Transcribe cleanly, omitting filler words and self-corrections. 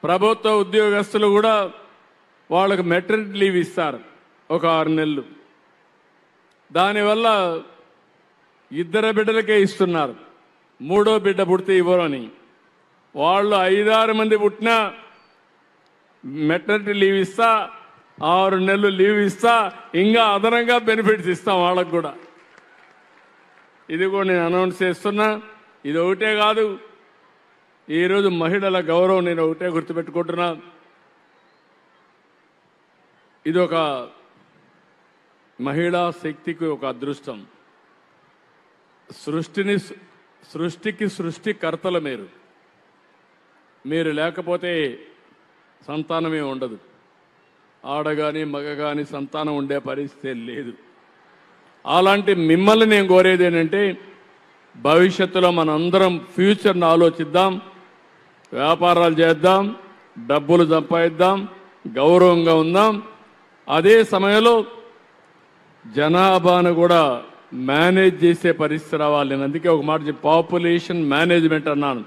ప్రభుత్వ ఉద్యోగస్తులు కూడా వాళ్ళకు మెటర్నిటీ లీవ్ ఇస్తారు ఒక 6 నెలలు. దానివల్ల 2 బిడ్డలకే ఇస్తున్నారు, 3వ బిడ్డ పుడితే ఇవ్వరని. వాళ్ళు 5-6 మంది పుట్టినా మెటర్నిటీ లీవ్ ఇస్తా, 6 నెలలు లీవ్ ఇస్తా, ఇంకా అదనంగా బెనిఫిట్స్ ఇస్తాం వాళ్ళకు కూడా. ఇది కూడా నేను అనౌన్స్ చేస్తున్నా. ఇది ఒకటే కాదు, ఈరోజు మహిళల గౌరవం నేను ఒకటే గుర్తుపెట్టుకుంటున్నా. ఇది ఒక మహిళా శక్తికి ఒక అదృష్టం. సృష్టికి సృష్టికర్తలు మీరు లేకపోతే సంతానమే ఉండదు. ఆడగాని మగగాని సంతానం ఉండే పరిస్థితి లేదు. అలాంటి మిమ్మల్ని నేను కోరేది ఏంటంటే, భవిష్యత్తులో మనందరం ఫ్యూచర్ని ఆలోచిద్దాం, వ్యాపారాలు చేద్దాం, డబ్బులు సంపాదిద్దాం, గౌరవంగా ఉందాం. అదే సమయంలో జనాభాను కూడా మేనేజ్ చేసే పరిస్థితి రావాలి. నేను అందుకే ఒక మాట పాపులేషన్ మేనేజ్మెంట్ అన్నాను.